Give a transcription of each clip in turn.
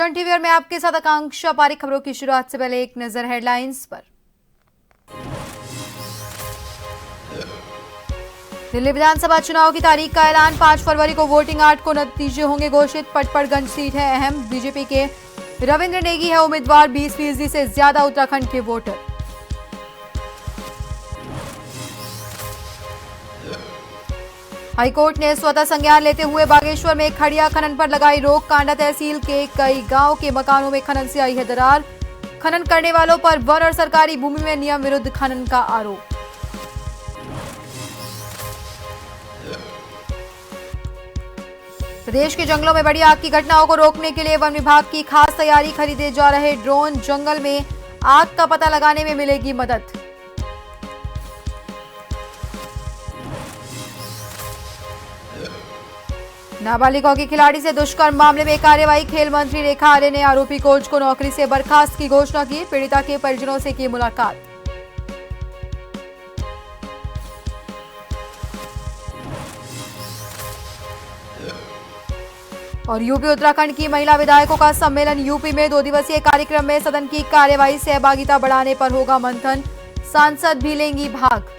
TV और मैं आपके साथ आकांक्षा पारिक। खबरों की शुरुआत से पहले एक नजर हेडलाइंस पर। दिल्ली विधानसभा चुनाव की तारीख का ऐलान 5 फरवरी को। वोटिंग 8 को नतीजे होंगे घोषित। पटपड़गंज सीट है अहम। बीजेपी के रविंद्र नेगी है उम्मीदवार। 20% से ज्यादा उत्तराखंड के वोटर। हाईकोर्ट ने स्वतः संज्ञान लेते हुए बागेश्वर में खड़िया खनन पर लगाई रोक। कांडा तहसील के कई गांव के मकानों में खनन से आई है दरार। खनन करने वालों पर वन और सरकारी भूमि में नियम विरुद्ध खनन का आरोप। प्रदेश के जंगलों में बड़ी आग की घटनाओं को रोकने के लिए वन विभाग की खास तैयारी। खरीदे जा रहे ड्रोन। जंगल में आग का पता लगाने में मिलेगी मदद। नाबालिग हॉकी खिलाड़ी से दुष्कर्म मामले में कार्रवाई। खेल मंत्री रेखा आर्य ने आरोपी कोच को नौकरी से बर्खास्त की घोषणा की। पीड़िता के परिजनों से की मुलाकात। और यूपी उत्तराखंड की महिला विधायकों का सम्मेलन। यूपी में 2 दिवसीय कार्यक्रम में सदन की कार्यवाही सहभागिता बढ़ाने पर होगा मंथन। सांसद भी लेंगी भाग।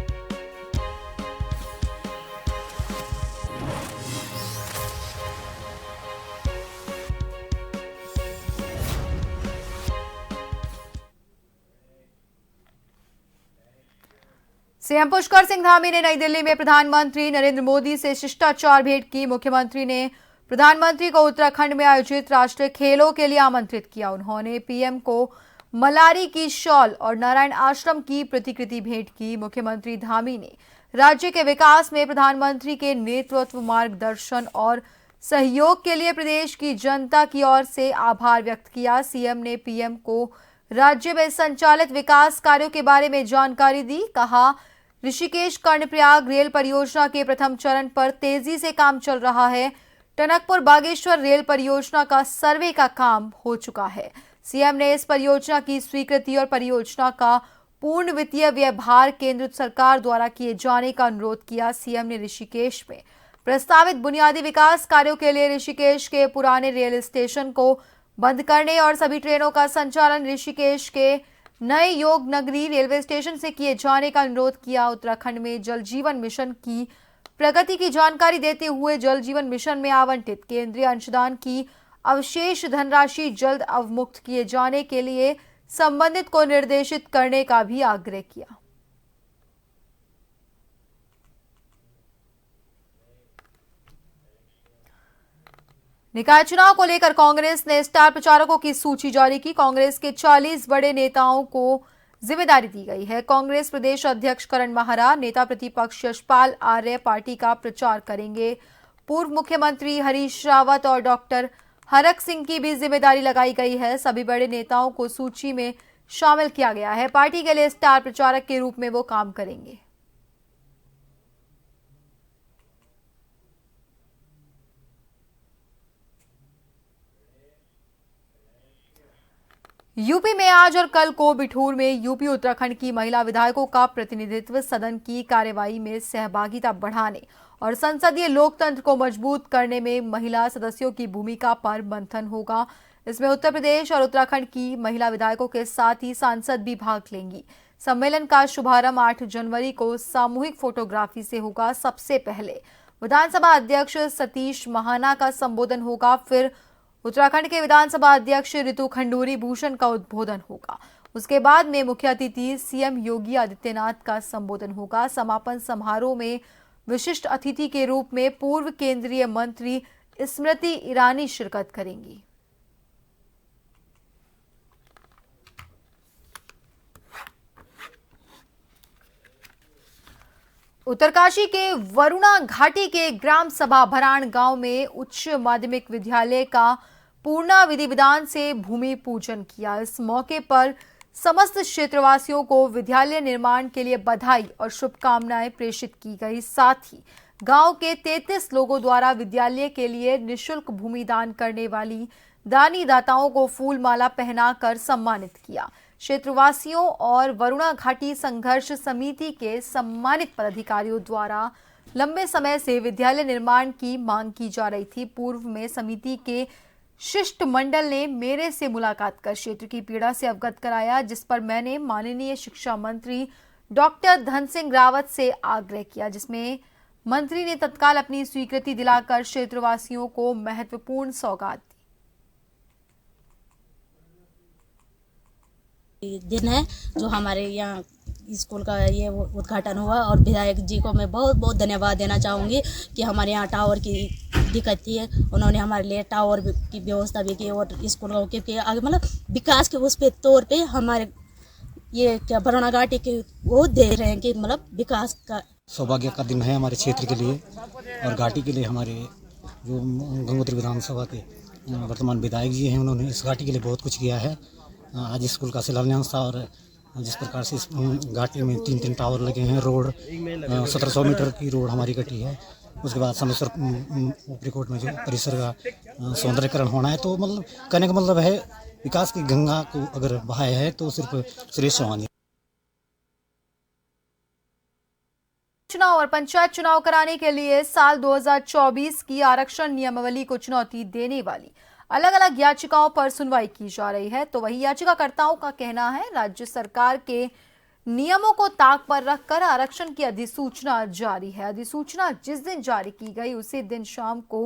सीएम पुष्कर सिंह धामी ने नई दिल्ली में प्रधानमंत्री नरेंद्र मोदी से शिष्टाचार भेंट की। मुख्यमंत्री ने प्रधानमंत्री को उत्तराखंड में आयोजित राष्ट्रीय खेलों के लिए आमंत्रित किया। उन्होंने पीएम को मलारी की शॉल और नारायण आश्रम की प्रतिकृति भेंट की। मुख्यमंत्री धामी ने राज्य के विकास में प्रधानमंत्री के नेतृत्व, मार्गदर्शन और सहयोग के लिए प्रदेश की जनता की ओर से आभार व्यक्त किया। सीएम ने पीएम को राज्य में संचालित विकास कार्यों के बारे में जानकारी दी। कहा, ऋषिकेश कर्णप्रयाग रेल परियोजना के प्रथम चरण पर तेजी से काम चल रहा है। टनकपुर बागेश्वर रेल परियोजना का सर्वे का काम हो चुका है। सीएम ने इस परियोजना की स्वीकृति और परियोजना का पूर्ण वित्तीय व्ययभार केंद्र सरकार द्वारा किए जाने का अनुरोध किया। सीएम ने ऋषिकेश में प्रस्तावित बुनियादी विकास कार्यों के लिए ऋषिकेश के पुराने रेल स्टेशन को बंद करने और सभी ट्रेनों का संचालन ऋषिकेश के नए योग नगरी रेलवे स्टेशन से किए जाने का अनुरोध किया। उत्तराखंड में जल जीवन मिशन की प्रगति की जानकारी देते हुए जल जीवन मिशन में आवंटित केंद्रीय अंशदान की अवशेष धनराशि जल्द अवमुक्त किए जाने के लिए संबंधित को निर्देशित करने का भी आग्रह किया। निकाय चुनाव को लेकर कांग्रेस ने स्टार प्रचारकों की सूची जारी की। कांग्रेस के 40 बड़े नेताओं को जिम्मेदारी दी गई है। कांग्रेस प्रदेश अध्यक्ष करण माहरा, नेता प्रतिपक्ष यशपाल आर्य पार्टी का प्रचार करेंगे। पूर्व मुख्यमंत्री हरीश रावत और डॉक्टर हरक सिंह की भी जिम्मेदारी लगाई गई है। सभी बड़े नेताओं को सूची में शामिल किया गया है। पार्टी के लिए स्टार प्रचारक के रूप में वो काम करेंगे। यूपी में आज और कल को बिठूर में यूपी उत्तराखंड की महिला विधायकों का प्रतिनिधित्व। सदन की कार्यवाही में सहभागिता बढ़ाने और संसदीय लोकतंत्र को मजबूत करने में महिला सदस्यों की भूमिका पर मंथन होगा। इसमें उत्तर प्रदेश और उत्तराखंड की महिला विधायकों के साथ ही सांसद भी भाग लेंगी। सम्मेलन का शुभारंभ 8 जनवरी को सामूहिक फोटोग्राफी से होगा। सबसे पहले विधानसभा अध्यक्ष सतीश महाना का संबोधन होगा। फिर उत्तराखंड के विधानसभा अध्यक्ष ऋतु खंडूरी भूषण का उद्बोधन होगा। उसके बाद में मुख्य अतिथि सीएम योगी आदित्यनाथ का संबोधन होगा। समापन समारोह में विशिष्ट अतिथि के रूप में पूर्व केंद्रीय मंत्री स्मृति ईरानी शिरकत करेंगी। उत्तरकाशी के वरुणा घाटी के ग्राम सभा भराण गांव में उच्च माध्यमिक विद्यालय का पूर्ण विधि विधान से भूमि पूजन किया। इस मौके पर समस्त क्षेत्रवासियों को विद्यालय निर्माण के लिए बधाई और शुभकामनाएं प्रेषित की गई। साथ ही गांव के 33 लोगों द्वारा विद्यालय के लिए निःशुल्क भूमि दान करने वाली दानी दाताओं को फूल माला पहनाकर सम्मानित किया। क्षेत्रवासियों और वरुणा घाटी संघर्ष समिति के सम्मानित पदाधिकारियों द्वारा लंबे समय से विद्यालय निर्माण की मांग की जा रही थी। पूर्व में समिति के शिष्टमंडल ने मेरे से मुलाकात कर क्षेत्र की पीड़ा से अवगत कराया, जिस पर मैंने माननीय शिक्षा मंत्री डॉक्टर धन सिंह रावत से आग्रह किया, जिसमें मंत्री ने तत्काल अपनी स्वीकृति दिलाकर क्षेत्रवासियों को महत्वपूर्ण सौगात दी। दिन है जो हमारे यहाँ स्कूल का ये उद्घाटन हुआ और विधायक जी को मैं बहुत बहुत धन्यवाद देना चाहूँगी कि हमारे यहाँ टावर की दिक्कत थी, उन्होंने हमारे लिए टावर की व्यवस्था भी की और स्कूल का क्योंकि आगे मतलब विकास के उस पे तौर पे हमारे ये क्या वरुणा घाटी के वो दे रहे हैं कि मतलब विकास का सौभाग्य का दिन है हमारे क्षेत्र के लिए और घाटी के लिए। हमारे जो गंगोत्री विधानसभा के वर्तमान विधायक जी हैं, उन्होंने इस घाटी के लिए बहुत कुछ किया है। आज स्कूल का शिलान्यास था और जिस प्रकार से इस घाटी में 3 टावर लगे हैं, रोड 1700 मीटर की रोड हमारी कटी है। उसके बाद समेश्वर ऊपरी कोट में जो परिसर का सौंदर्यकरण होना है, तो मतलब कहने का मतलब है विकास की गंगा को अगर बहाया है तो सिर्फ सुरेश चौहान। चुनाव और पंचायत चुनाव कराने के लिए साल 2024 की आरक्षण नियमावली को चुनौती देने वाली अलग अलग याचिकाओं पर सुनवाई की जा रही है। तो वही याचिकाकर्ताओं का कहना है राज्य सरकार के नियमों को ताक पर रखकर आरक्षण की अधिसूचना जारी है। अधिसूचना जिस दिन जारी की गई उसी दिन शाम को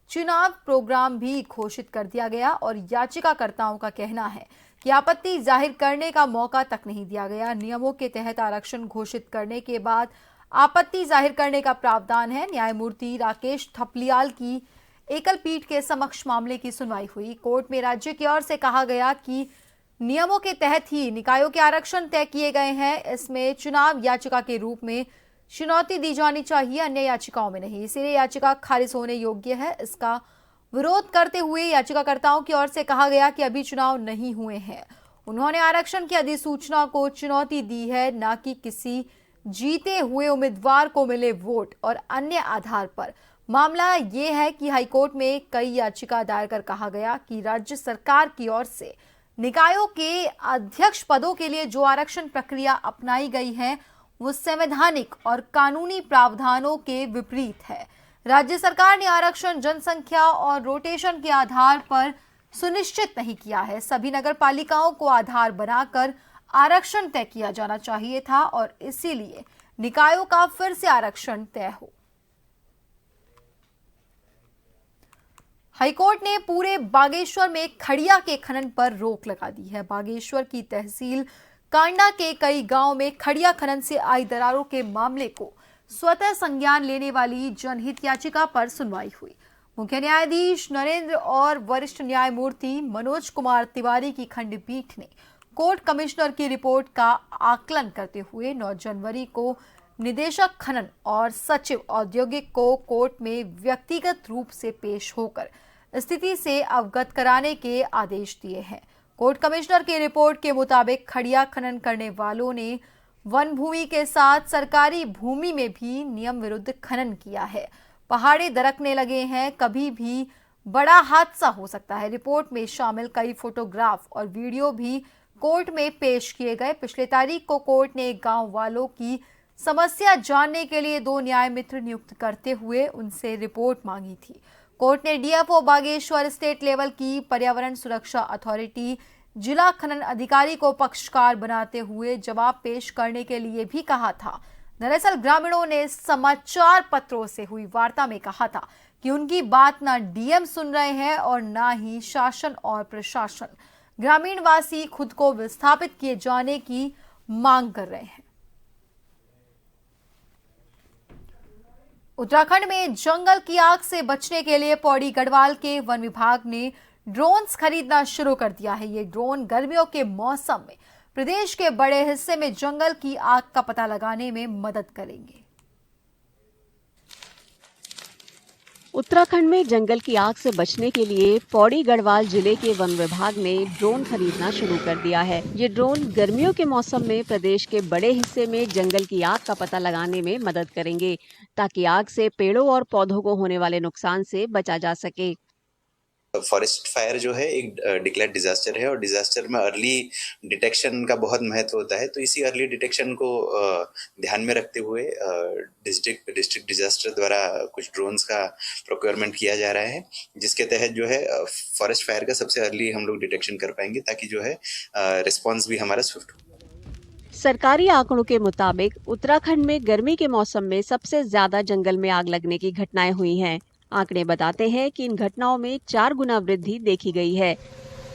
चुनाव प्रोग्राम भी घोषित कर दिया गया और याचिकाकर्ताओं का कहना है कि आपत्ति जाहिर करने का मौका तक नहीं दिया गया। नियमों के तहत आरक्षण घोषित करने के बाद आपत्ति जाहिर करने का प्रावधान है। न्यायमूर्ति राकेश थपलियाल की एकल पीठ के समक्ष मामले की सुनवाई हुई। कोर्ट में राज्य की ओर से कहा गया कि नियमों के तहत ही निकायों के आरक्षण तय किए गए हैं, इसमें चुनाव याचिका के रूप में चुनौती दी जानी चाहिए, अन्य याचिकाओं में नहीं। इसीलिए याचिका खारिज होने योग्य है। इसका विरोध करते हुए याचिकाकर्ताओं की ओर से कहा गया कि अभी चुनाव नहीं हुए हैं। उन्होंने आरक्षण की अधिसूचना को चुनौती दी है, न कि किसी जीते हुए उम्मीदवार को मिले वोट और अन्य आधार पर। मामला ये है कि हाईकोर्ट में कई याचिका दायर कर कहा गया कि राज्य सरकार की ओर से निकायों के अध्यक्ष पदों के लिए जो आरक्षण प्रक्रिया अपनाई गई है वो संवैधानिक और कानूनी प्रावधानों के विपरीत है। राज्य सरकार ने आरक्षण जनसंख्या और रोटेशन के आधार पर सुनिश्चित नहीं किया है। सभी नगर पालिकाओं को आधार बनाकर आरक्षण तय किया जाना चाहिए था और इसीलिए निकायों का फिर से आरक्षण तय हो। हाईकोर्ट ने पूरे बागेश्वर में खड़िया के खनन पर रोक लगा दी है। बागेश्वर की तहसील कांडा के कई गांव में खड़िया खनन से आई दरारों के मामले को स्वतः संज्ञान लेने वाली जनहित याचिका पर सुनवाई हुई। मुख्य न्यायाधीश नरेंद्र और वरिष्ठ न्यायमूर्ति मनोज कुमार तिवारी की खंडपीठ ने कोर्ट कमिश्नर की रिपोर्ट का आकलन करते हुए 9 जनवरी को निदेशक खनन और सचिव औद्योगिक को कोर्ट में व्यक्तिगत रूप से पेश होकर स्थिति से अवगत कराने के आदेश दिए हैं। कोर्ट कमिश्नर की रिपोर्ट के मुताबिक खड़िया खनन करने वालों ने वन भूमि के साथ सरकारी भूमि में भी नियम विरुद्ध खनन किया है। पहाड़े दरकने लगे हैं, कभी भी बड़ा हादसा हो सकता है। रिपोर्ट में शामिल कई फोटोग्राफ और वीडियो भी कोर्ट में पेश किए गए। पिछले तारीख को कोर्ट ने गांव वालों की समस्या जानने के लिए 2 न्याय मित्र नियुक्त करते हुए उनसे रिपोर्ट मांगी थी। कोर्ट ने डीएफओ बागेश्वर स्टेट लेवल की पर्यावरण सुरक्षा अथॉरिटी जिला खनन अधिकारी को पक्षकार बनाते हुए जवाब पेश करने के लिए भी कहा था। दरअसल ग्रामीणों ने समाचार पत्रों से हुई वार्ता में कहा था कि उनकी बात ना डीएम सुन रहे हैं और ना ही शासन और प्रशासन। ग्रामीण वासी खुद को विस्थापित किए जाने की मांग कर रहे हैं। उत्तराखंड में जंगल की आग से बचने के लिए पौड़ी गढ़वाल के वन विभाग ने ड्रोन्स खरीदना शुरू कर दिया है। ये ड्रोन गर्मियों के मौसम में प्रदेश के बड़े हिस्से में जंगल की आग का पता लगाने में मदद करेंगे। उत्तराखंड में जंगल की आग से बचने के लिए पौड़ी गढ़वाल जिले के वन विभाग ने ड्रोन खरीदना शुरू कर दिया है। ये ड्रोन गर्मियों के मौसम में प्रदेश के बड़े हिस्से में जंगल की आग का पता लगाने में मदद करेंगे, ताकि आग से पेड़ों और पौधों को होने वाले नुकसान से बचा जा सके। फॉरेस्ट फायर जो है एक डिक्लेयर्ड डिजास्टर है और डिजास्टर में अर्ली डिटेक्शन का बहुत महत्व होता है। तो इसी अर्ली डिटेक्शन को ध्यान में रखते हुए डिस्ट्रिक्ट डिजास्टर द्वारा कुछ ड्रोन्स का प्रोक्योरमेंट किया जा रहा है, जिसके तहत जो है फॉरेस्ट फायर का सबसे अर्ली हम लोग डिटेक्शन कर पाएंगे, ताकि जो है रिस्पॉन्स भी हमारा स्विफ्ट हो। सरकारी आंकड़ों के मुताबिक उत्तराखंड में गर्मी के मौसम में सबसे ज्यादा जंगल में आग लगने की घटनाएं हुई हैं। आंकड़े बताते हैं कि इन घटनाओं में 4 गुना वृद्धि देखी गई है।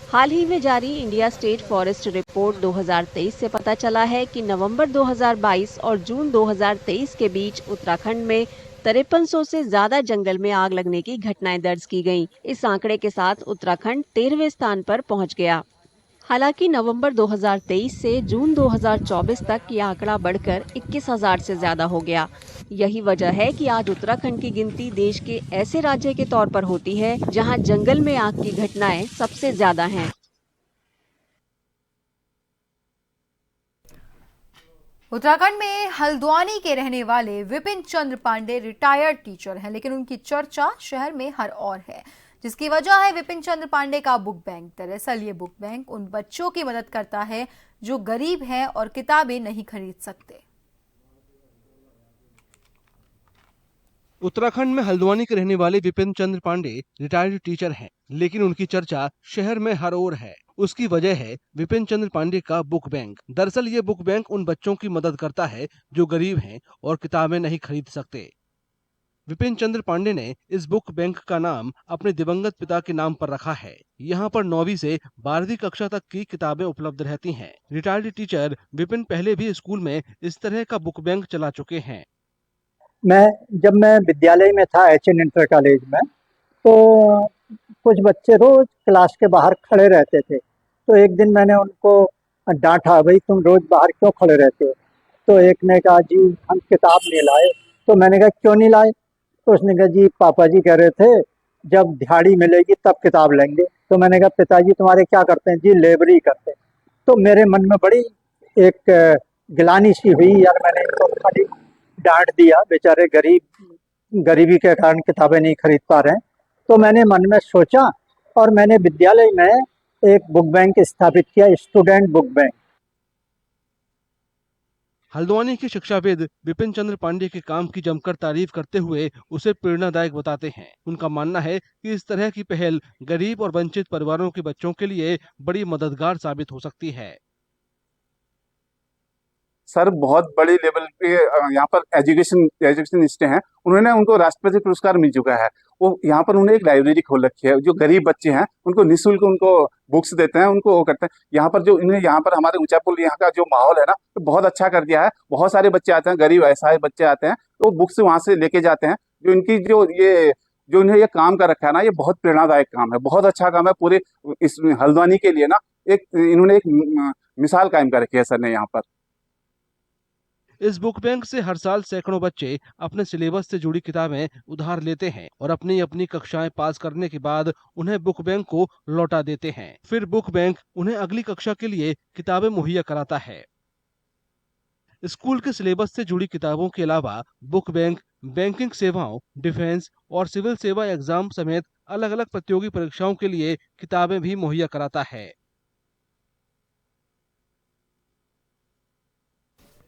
हाल ही में जारी इंडिया स्टेट फॉरेस्ट रिपोर्ट 2023 से पता चला है कि नवंबर 2022 और जून 2023 के बीच उत्तराखंड में 5300 से ज्यादा जंगल में आग लगने की घटनाएं दर्ज की गईं। इस आंकड़े के साथ उत्तराखंड 13वें स्थान पर पहुंच गया। हालांकि नवंबर 2023 से जून 2024 तक ये आंकड़ा बढ़कर 21,000 से ज्यादा हो गया। यही वजह है कि आज उत्तराखंड की गिनती देश के ऐसे राज्य के तौर पर होती है जहां जंगल में आग की घटनाएं सबसे ज्यादा हैं। उत्तराखंड में हल्द्वानी के रहने वाले विपिन चंद्र पांडे रिटायर्ड टीचर हैं, लेकिन उनकी चर्चा शहर में हर और है, जिसकी वजह है विपिन चंद्र पांडे का बुक बैंक। दरअसल ये बुक बैंक उन बच्चों की मदद करता है जो गरीब हैं और किताबें नहीं खरीद सकते। उत्तराखंड में हल्द्वानी के रहने वाले विपिन चंद्र पांडे रिटायर्ड टीचर हैं, लेकिन उनकी चर्चा शहर में हर ओर है। उसकी वजह है विपिन चंद्र पांडे का बुक बैंक। दरअसल ये बुक बैंक उन बच्चों की मदद करता है जो गरीब हैं और किताबें नहीं खरीद सकते। विपिन चंद्र पांडे ने इस बुक बैंक का नाम अपने दिवंगत पिता के नाम पर रखा है। यहाँ पर 9वीं से 12वीं कक्षा तक की किताबें उपलब्ध रहती हैं। रिटायर्ड टीचर विपिन पहले भी स्कूल में इस तरह का बुक बैंक चला चुके हैं। जब मैं विद्यालय में था HN इंटर कॉलेज में, तो कुछ बच्चे रोज क्लास के बाहर खड़े रहते थे। तो एक दिन मैंने उनको डांटा, भाई तुम रोज बाहर क्यों खड़े रहते हो? तो एक ने कहा जी हम किताब नहीं लाए। तो मैंने कहा क्यों नहीं लाए? तो उसने कहा जी पापा जी कह रहे थे जब दिहाड़ी मिलेगी तब किताब लेंगे। तो मैंने कहा पिताजी तुम्हारे क्या करते हैं? जी लेबरी करते हैं। तो मेरे मन में बड़ी एक गिलानी सी हुई, यार मैंने इनको खाली डांट दिया, बेचारे गरीबी के कारण किताबें नहीं खरीद पा रहे हैं। तो मैंने मन में सोचा और मैंने विद्यालय में एक बुक बैंक स्थापित किया, स्टूडेंट बुक बैंक। हल्द्वानी के शिक्षाविद विपिन चंद्र पांडे के काम की जमकर तारीफ करते हुए उसे प्रेरणादायक बताते हैं। उनका मानना है कि इस तरह की पहल गरीब और वंचित परिवारों के बच्चों के लिए बड़ी मददगार साबित हो सकती है। सर बहुत बड़े लेवल पे यहाँ पर एजुकेशनिस्ट हैं, उन्होंने उनको राष्ट्रपति पुरस्कार मिल चुका है। वो यहाँ पर उन्होंने एक लाइब्रेरी खोल रखी है, जो गरीब बच्चे हैं उनको निःशुल्क उनको बुक्स देते हैं, उनको वो करते हैं। यहाँ पर जो इन्हें यहाँ पर हमारे ऊंचापुर यहाँ का जो माहौल है ना, तो बहुत अच्छा कर दिया है। बहुत सारे बच्चे आते हैं, गरीब असहाय बच्चे आते हैं, तो बुक्स वहाँ से लेके जाते हैं। जो इनकी जो इन्हें ये काम कर रखा है ना, ये बहुत प्रेरणादायक काम है, बहुत अच्छा काम है। पूरे इस हल्द्वानी के लिए ना इन्होंने एक मिसाल कायम कर रखी है सर ने यहाँ पर। इस बुक बैंक से हर साल सैकड़ों बच्चे अपने सिलेबस से जुड़ी किताबें उधार लेते हैं और अपनी अपनी कक्षाएं पास करने के बाद उन्हें बुक बैंक को लौटा देते हैं। फिर बुक बैंक उन्हें अगली कक्षा के लिए किताबें मुहैया कराता है। स्कूल के सिलेबस से जुड़ी किताबों के अलावा बुक बैंक बैंकिंग सेवाओं, डिफेंस और सिविल सेवा एग्जाम समेत अलग अलग प्रतियोगी परीक्षाओं के लिए किताबें भी मुहैया कराता है।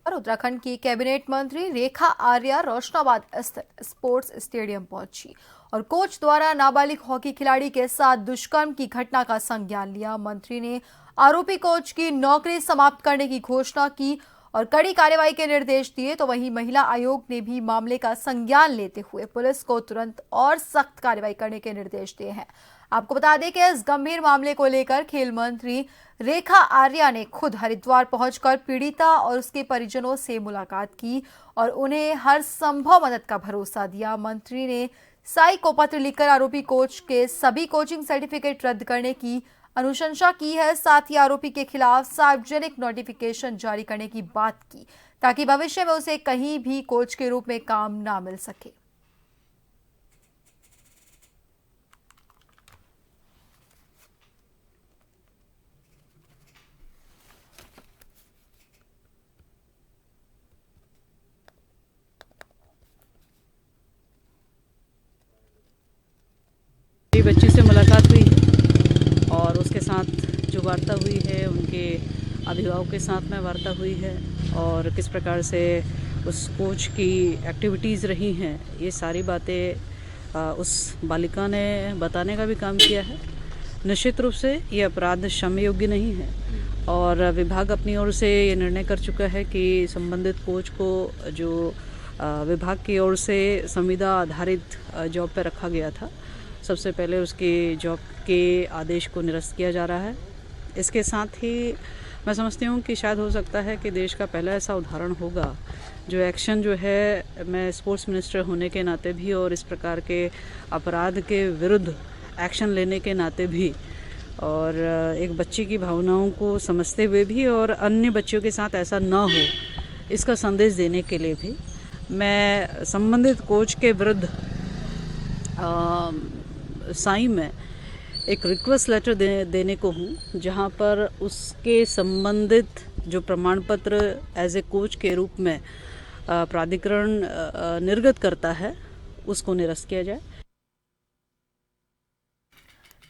उत्तराखंड की कैबिनेट मंत्री रेखा आर्या रोशनाबाद स्थित स्पोर्ट्स स्टेडियम पहुंची और कोच द्वारा नाबालिग हॉकी खिलाड़ी के साथ दुष्कर्म की घटना का संज्ञान लिया। मंत्री ने आरोपी कोच की नौकरी समाप्त करने की घोषणा की और कड़ी कार्रवाई के निर्देश दिए। तो वहीं महिला आयोग ने भी मामले का संज्ञान लेते हुए पुलिस को तुरंत और सख्त कार्रवाई करने के निर्देश दिए हैं। आपको बता दें कि इस गंभीर मामले को लेकर खेल मंत्री रेखा आर्या ने खुद हरिद्वार पहुंचकर पीड़िता और उसके परिजनों से मुलाकात की और उन्हें हर संभव मदद का भरोसा दिया। मंत्री ने साई को पत्र लिखकर आरोपी कोच के सभी कोचिंग सर्टिफिकेट रद्द करने की अनुशंसा की है। साथ ही आरोपी के खिलाफ सार्वजनिक नोटिफिकेशन जारी करने की बात की ताकि भविष्य में उसे कहीं भी कोच के रूप में काम ना मिल सके। मेरी बच्ची से मुलाकात हुई है और उसके साथ जो वार्ता हुई है, उनके अभिभावक के साथ में वार्ता हुई है और किस प्रकार से उस कोच की एक्टिविटीज़ रही हैं, ये सारी बातें उस बालिका ने बताने का भी काम किया है। निश्चित रूप से ये अपराध क्षम्य योग्य नहीं है और विभाग अपनी ओर से ये निर्णय कर चुका है कि संबंधित कोच को जो विभाग की ओर से संविदा आधारित जॉब पर रखा गया था, सबसे पहले उसकी जॉब के आदेश को निरस्त किया जा रहा है। इसके साथ ही मैं समझती हूँ कि शायद हो सकता है कि देश का पहला ऐसा उदाहरण होगा जो एक्शन जो है, मैं स्पोर्ट्स मिनिस्टर होने के नाते भी और इस प्रकार के अपराध के विरुद्ध एक्शन लेने के नाते भी और एक बच्ची की भावनाओं को समझते हुए भी और अन्य बच्चों के साथ ऐसा ना हो, इसका संदेश देने के लिए भी मैं संबंधित कोच के विरुद्ध साई में एक रिक्वेस्ट लेटर देने को हूँ, जहाँ पर उसके संबंधित जो प्रमाण पत्र एज ए कोच के रूप में प्राधिकरण निर्गत करता है, उसको निरस्त किया जाए।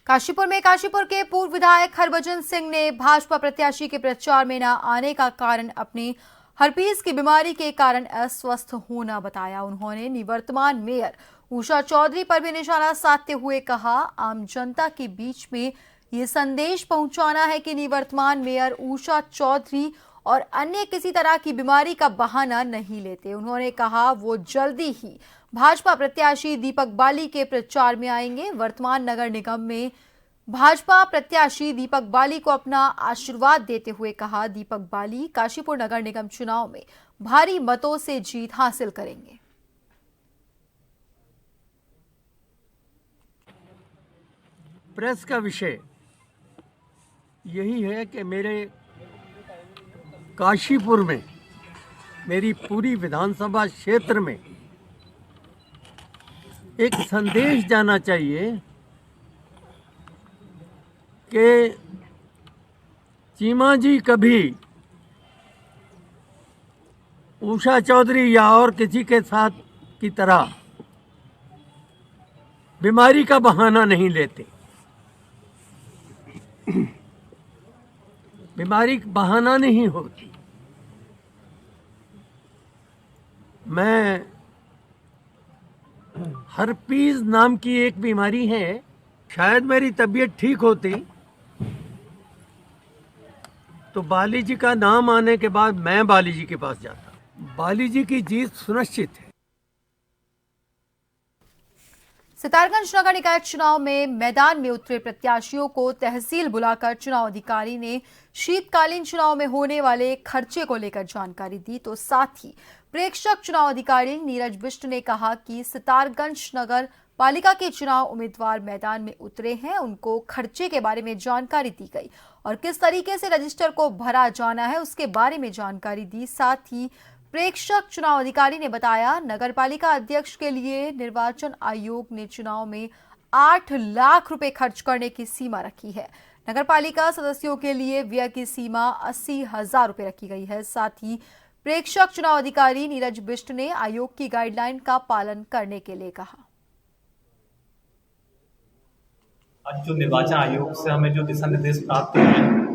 काशीपुर में काशीपुर के पूर्व विधायक हरभजन सिंह ने भाजपा प्रत्याशी के प्रचार में न आने का कारण अपनी हर्पीस की बीमारी के कारण अस्वस्थ होना बताया। उन्होंने निवर्तमान मेयर उषा चौधरी पर भी निशाना साधते हुए कहा, आम जनता के बीच में ये संदेश पहुंचाना है कि निवर्तमान मेयर उषा चौधरी और अन्य किसी तरह की बीमारी का बहाना नहीं लेते। उन्होंने कहा वो जल्दी ही भाजपा प्रत्याशी दीपक बाली के प्रचार में आएंगे। वर्तमान नगर निगम में भाजपा प्रत्याशी दीपक बाली को अपना आशीर्वाद देते हुए कहा, दीपक बाली काशीपुर नगर निगम चुनाव में भारी मतों से जीत हासिल करेंगे। प्रेस का विषय यही है कि मेरे काशीपुर में, मेरी पूरी विधानसभा क्षेत्र में एक संदेश जाना चाहिए कि चीमा जी कभी उषा चौधरी या और किसी के साथ की तरह बीमारी का बहाना नहीं लेते। बीमारी बहाना नहीं होती। मैं हर्पीस नाम की एक बीमारी है, शायद मेरी तबीयत ठीक होती तो बाली जी का नाम आने के बाद मैं बाली जी के पास जाता। बाली जी की जीत सुनिश्चित है। सितारगंज नगर निकाय चुनाव में मैदान में उतरे प्रत्याशियों को तहसील बुलाकर चुनाव अधिकारी ने शीतकालीन चुनाव में होने वाले खर्चे को लेकर जानकारी दी। तो साथ ही प्रेक्षक चुनाव अधिकारी नीरज बिष्ट ने कहा कि सितारगंज नगर पालिका के चुनाव उम्मीदवार मैदान में उतरे हैं, उनको खर्चे के बारे में जानकारी दी गई और किस तरीके से रजिस्टर को भरा जाना है उसके बारे में जानकारी दी। साथ ही प्रेक्षक चुनाव अधिकारी ने बताया, नगर पालिका अध्यक्ष के लिए निर्वाचन आयोग ने चुनाव में 8 लाख रुपए खर्च करने की सीमा रखी है। नगर पालिका सदस्यों के लिए व्यय की सीमा 80,000 रुपए रखी गई है। साथ ही प्रेक्षक चुनाव अधिकारी नीरज बिष्ट ने आयोग की गाइडलाइन का पालन करने के लिए कहा। आज जो निर्वाचन आयोग से हमें जो दिशा निर्देश प्राप्त हुए हैं,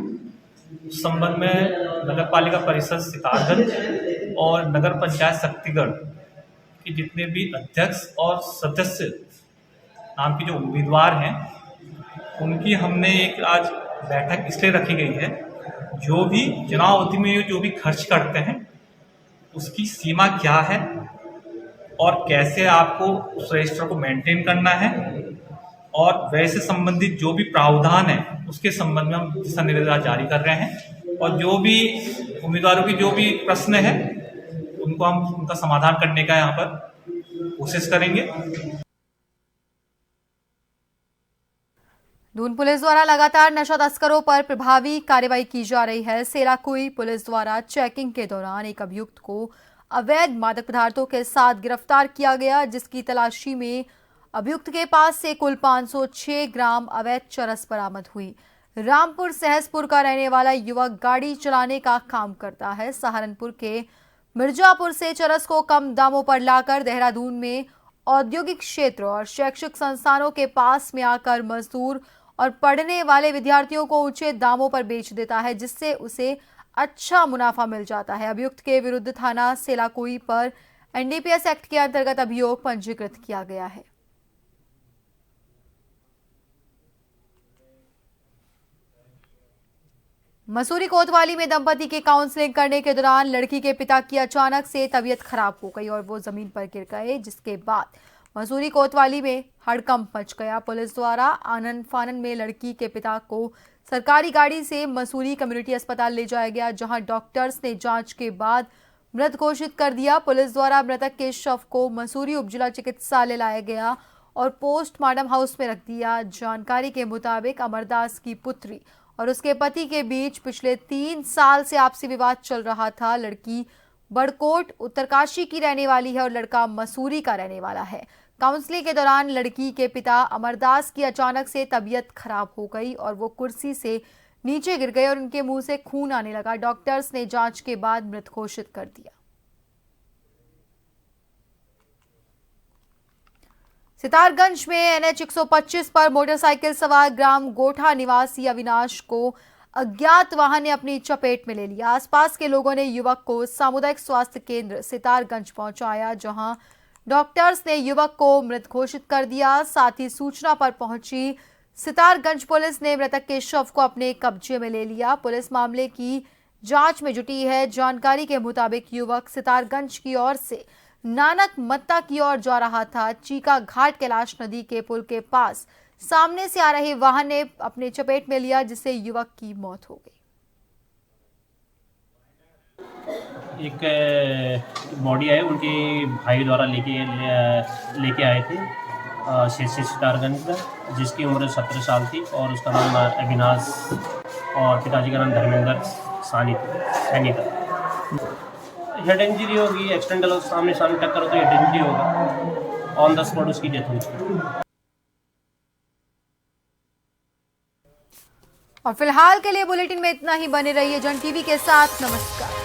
उस संबंध में नगर पालिका परिषद सितारगंज और नगर पंचायत शक्तिगढ़ के जितने भी अध्यक्ष और सदस्य नाम के जो उम्मीदवार हैं, उनकी हमने एक आज बैठक इसलिए रखी गई है, जो भी चुनाव अवधि में जो भी खर्च करते हैं उसकी सीमा क्या है और कैसे आपको उस रजिस्टर को मेंटेन करना है और वैसे संबंधित जो भी प्रावधान है उसके संबंध में हम दिशा निर्देश जारी कर रहे हैं और जो भी उम्मीदवारों की जो भी प्रश्न है उनको हम उनका समाधान करने का यहाँ पर कोशिश करेंगे। दून पुलिस द्वारा लगातार नशा तस्करों पर प्रभावी कार्रवाई की जा रही है। सेराकुई पुलिस द्वारा चेकिंग के दौरान एक अभियुक्त को अवैध मादक पदार्थों के साथ गिरफ्तार किया गया, जिसकी तलाशी में अभियुक्त के पास से कुल 506 ग्राम अवैध चरस बरामद हुई। रामपुर सहसपुर का रहने वाला युवक गाड़ी चलाने का काम करता है। सहारनपुर के मिर्जापुर से चरस को कम दामों पर लाकर देहरादून में औद्योगिक क्षेत्र और शैक्षिक संस्थानों के पास में आकर मजदूर और पढ़ने वाले विद्यार्थियों को ऊंचे दामों पर बेच देता है, जिससे उसे अच्छा मुनाफा मिल जाता है। अभियुक्त के विरुद्ध थाना सेलाकुई पर एनडीपीएस एक्ट के अंतर्गत अभियोग पंजीकृत किया गया है। मसूरी कोतवाली में दंपति की काउंसलिंग करने के दौरान लड़की के पिता की अचानक से तबीयत खराब हो गई और वो जमीन पर गिर गए, जिसके बाद मसूरी कोतवाली में हड़कंप मच गया। पुलिस द्वारा आनन फानन में लड़की के पिता को सरकारी गाड़ी से मसूरी कम्युनिटी अस्पताल ले जाया गया, जहां डॉक्टर्स ने जांच के बाद मृत घोषित कर दिया। पुलिस द्वारा मृतक के शव को मसूरी उपजिला चिकित्सालय लाया गया और पोस्टमार्टम हाउस में रख दिया। जानकारी के मुताबिक अमरदास की पुत्री और उसके पति के बीच पिछले 3 साल से आपसी विवाद चल रहा था। लड़की बड़कोट उत्तरकाशी की रहने वाली है और लड़का मसूरी का रहने वाला है। काउंसलिंग के दौरान लड़की के पिता अमरदास की अचानक से तबीयत खराब हो गई और वो कुर्सी से नीचे गिर गए और उनके मुंह से खून आने लगा। डॉक्टर्स ने जांच के बाद मृत घोषित कर दिया। सितारगंज में एनएच 125 पर मोटरसाइकिल सवार ग्राम गोठा निवासी अविनाश को अज्ञात वाहन ने अपनी चपेट में ले लिया। आसपास के लोगों ने युवक को सामुदायिक स्वास्थ्य केंद्र सितारगंज पहुंचाया, जहां डॉक्टर्स ने युवक को मृत घोषित कर दिया। साथ ही सूचना पर पहुंची सितारगंज पुलिस ने मृतक के शव को अपने कब्जे में ले लिया। पुलिस मामले की जांच में जुटी है। जानकारी के मुताबिक युवक सितारगंज की ओर से नानक मत्ता की ओर जा रहा था। चीका घाट कैलाश नदी के पुल के पास सामने से आ रहे वाहन ने अपने चपेट में लिया, जिससे युवक की मौत हो गई। एक बॉडी है उनके भाई द्वारा लेके आए थे सितारगंज का, जिसकी उम्र 17 साल थी और उसका नाम अविनाश और पिताजी का नाम धर्मेंद्र सैनी था। हेड इंजरी होगी, एक्सीडेंटल सामने टक्कर हो तो हेड इंजरी होगा। ऑन द स्पॉट उसकी डेथ हुई। और फिलहाल के लिए बुलेटिन में इतना ही। बने रहिए जन टीवी के साथ। नमस्कार।